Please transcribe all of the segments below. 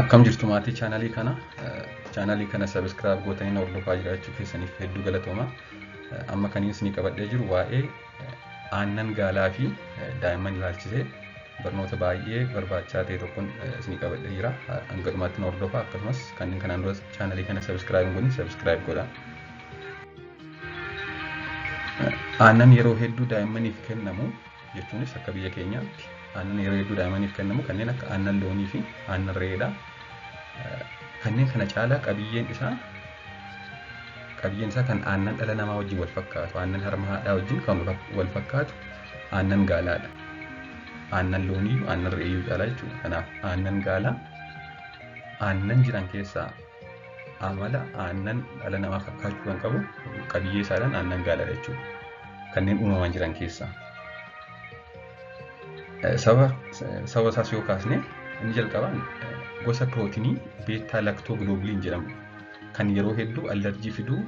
Akkam jirtu maatii chaanalii kana subscribe gootanii hordofaa jiraachuu keessaniif hedduu galatooma. Amma kan isin qabadhee jiru waa'ee aannan gaalaa fi daa'imman ilaalchisee barnoota baay'ee barbaachisaa ta'e tokkoon isin qabadhee jira. Hanga dhumaatti hordofaa, akkasumas kanneen kanaan dura chaanalii kana subscribe godhin subscribe godhaa. Aannan yeroo hedduu daa'immaniif kennamu jechuunis akka biyya keenyaatti aannan yeroo hedduu daa'immaniif kennamu kanneen akka aannan loonii fi aannan re'eedha. Kanneen kana caalaa qabiyyeen isaa kan aannan dhala namaa wajjin wal fakkaatu, aannan harma haadhaa wajjin kan wal fakkaatu aannan gaalaadha. Aannan loonii aannan re'ee caalaa jechuudha. Kanaaf aannan gaalaa aannan jiran keessaa amala aannan dhala namaa fakkaachuu kan qabu qabiyyee isaadhaan aannan gaalaadha jechuudha. Kanneen uumamaan jiran keessaa. Sababa isaas yoo kaasne inni jalqabaan gosa pirootinii beetaa laktoogloobuliin jedhamu kan yeroo hedduu allerjii fiduu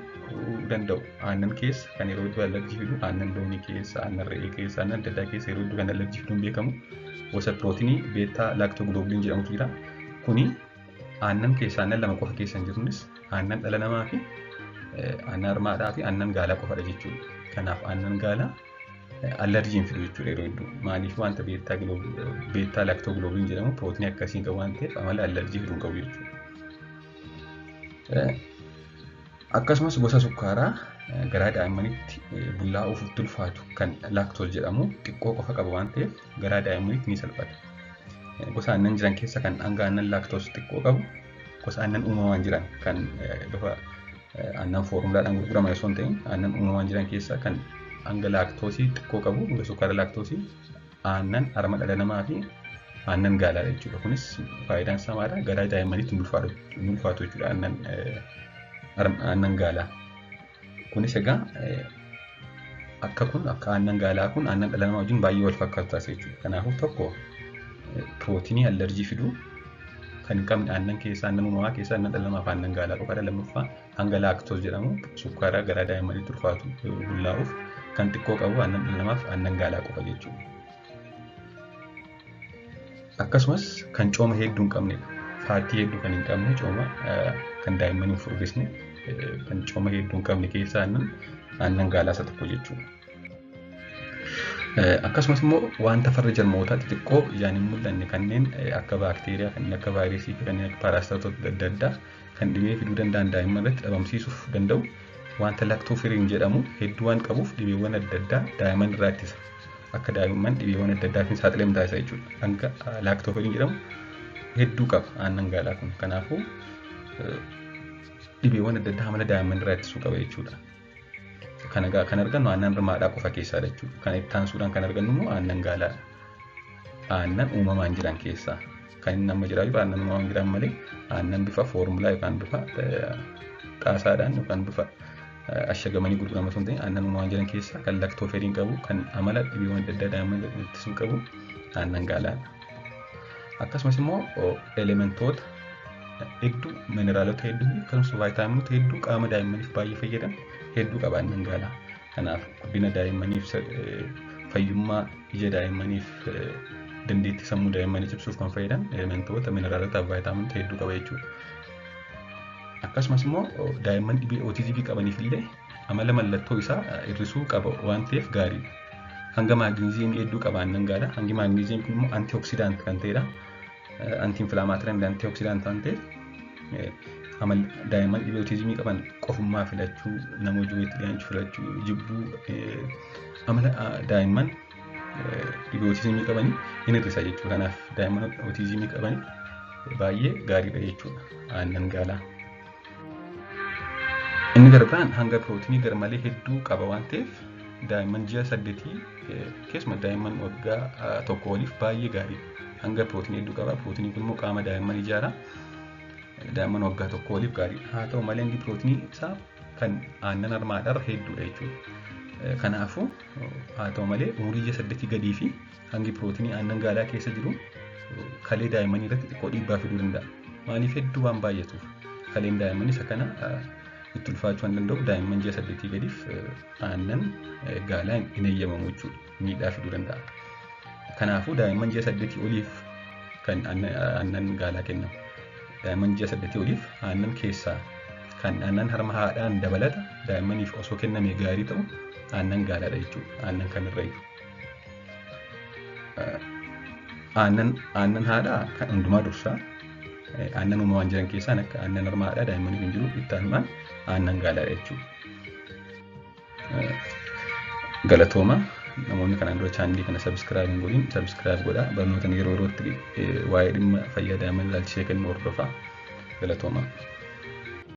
danda'u. Aannan keessa kan yeroo hedduu allerjii fiduu aannan loonii keessa, aannan re'ee keessa, aannan adda addaa keessa yeroo hedduu kan allerjii fiduun beekamu gosa pirootinii beetaa laktoogloobuliin jedhamutu jira. Kuni aannan keessa aannan lama qofa keessa hin jirtunis aannan dhala namaa fi aannan harma haadhaa fi aannan gaalaa qofadha jechuudha. Kanaaf aannan gaalaa allerjiin fidu jechuudha yeroo hedduu. Maaliif wanta beetaa laktoogloobuliin jedhamu pirootinii akkasiin qabu waan ta'eef amala allerjii fiduu hin qabu jechuudha. Akkasumas gosa sukkaaraa garaa daa'immaniitti bullaa'uuf ulfaatu kan laaktoos jedhamu xiqqoo qofa qaba waan ta'eef garaa daa'immaniitti ni salphata. Gosa aannan jiran keessa kan hanga aannan laaktoos xiqqoo qabu, gosa aannan uumamaan jiran kan bifa aannan foormulaadhaan gurguraman osoo hin ta'in aannan uumamaan jiran keessa kan hanga laaktoosii xiqqoo qabu, gosa sukkaara laaktoosii aannan harma dhala namaa fi aannan gaalaadha jechuudha. Kunis faayidaan isaa maadha? Garaa daa'immaniitti hin ulfaatu jechuudha aannan gaalaa. Kunis egaa akka aannan gaalaa kun aannan dhala namaa wajjin baay'ee wal fakkaatu taasisa jechuudha. Kanaafuu tokko pirootinii allerjii fiduu kan hin qabne aannan keessa, aannan uumamaa keessa aannan dhala namaa fi aannan gaalaa qofadha. Lammaffaa hanga laaktoos jedhamu sukkaara garaa daa'immaniitti ulfaatu bullaa'uuf kan xiqqoo qabu aannan dhala namaa fi aannan gaalaa qofa jechuudha. Akkasumas kan cooma hedduu hin qabnedha. Faatii hedduu kan hin qabne, cooma kan daa'immanii hin furgisne, kan cooma hedduu hin qabne keessaa aannan gaalaa isa tokko jechuudha. Akkasumas immoo wanta farra jarmootaa xixiqqoo ijaan hin mul'anne kanneen akka baakteeriyaa, kanneen akka vaayirasii fi kanneen akka paaraasitaatoota adda addaa kan dhibee fiduu danda'an daa'imman irratti dhabamsiisuuf danda'u wanta laktooferin jedhamu hedduu waan qabuuf dhibeewwan adda addaa daa'imman irraa ittisa. Akka daa'imman dhibeewwan adda addaatiin saaxilamuu taasisa jechuudha. Hanga laktooferin jedhamu hedduu qaba aannan gaalaa kun. Kanaafuu dhibeewwan adda addaa amala daa'imman irraa ittisuu qaba jechuudha. Kan argannu aannan harma haadhaa qofa keessaadha jechuudha. Kan itti aansuudhaan kan argannu immoo aannan gaalaadha. Aannan uumamaan jiran keessaa kan inni amma jiraa jiru aannan uumamaan jiran malee aannan bifa foormulaa yookaan bifa xaasaadhaan yookaan bifa ashagamanii gurguraman osoo hin ta'in aannan uumamaan jiran keessaa kan laktooferin qabu, kan amala dhibeewwan adda addaa daa'imman ittisuu qabu aannan gaalaadha. Akkasumas immoo elementoota hedduu, mineraalota hedduu akkasumas vaayitaaminota hedduu qaama daa'immaniif baay'ee fayyadan hedduu qaba aannan gaalaa. Kanaaf guddina daa'immaniif, fayyummaa ija daa'immaniif, dandeettii sammuu daa'immanii cimsuuf kan fayyadan elementoota, mineraalota fi vaayitaaminota hedduu qaba jechuudha. Akkasumas immoo daa'imman dhibee ootizimii qabaniif illee amala mallattoo isaa hir'isuu qaba waan ta'eef gaariidha. Hanga maagniiziyeemii hedduu qaba aannan gaalaa. Hangi maagniiziyeemii kun immoo antioksidaant kan ta'edha. Anti-inflaamaatorii antioksidaant kan ta'eef daa'imman dhibee ootizimii qaban qofummaa filachuu, nama wajjin dhiyaachuu filachuu, jibbuu amala daa'imman dhibee ootizimii qabanii hin hir'isa jechuudha. Kanaaf daa'imman ootizimii qabanii baay'ee gaariidha jechuudha aannan gaalaa. Inni darbaan hanga pirootinii garmalee hedduu qaba waan ta'eef daa'imman ji'a 8 keessumaa daa'imman waggaa tokko oliif baay'ee gaariidha. Hanga pirootinii hedduu qaba. Pirootinii kun immoo qaama daa'imman ijaara. Daa'imman waggaa tokko oliif gaariidha. Haa ta'u malee hangi pirootinii isaa kan aannan harma haadhaa heddudha jechuudha. Kanaafuu haa ta'u malee umurii ji'a 8 gadii fi hangi pirootinii aannan gaalaa keessa jiru kalee daa'immanii irratti xiqqoo dhiibbaa fiduu danda'a. Maaliif hedduu waan baay'atuuf kaleen daa'immanii isa kana itti ulfaachuu waan danda'uuf daa'imman ji'a 8 gadiif aannan gaalaa hin eeyyamamu jechuudha. Miidhaa fiduu danda'a. Kanaafuu daa'imman ji'a 8 oliif kan aannan gaalaa kennamu. daa'imman ji'a 8 oliif aannan keessaa kan aannan harma haadhaan dabalata daa'immaniif osoo kenname gaarii ta'u aannan gaalaadha jechuudha. Aannan kamirrayyuu. Aannan haadhaa kan hundumaa dursaa aannan uumamaan jiran keessaan akka aannan harma haadhaa daa'immaniif hin jiru itti aanuudhaan aannan gaalaadha jechuudha. Galatooma namoonni kanaan dura chaanalii kana sabiskiraayib hin godhin sabiskiraayib godhaa. Barnoota yeroo yerootti waa'ee dhimma fayyaa daa'immanii ilaalchisee kennu hordofaa. Galatooma.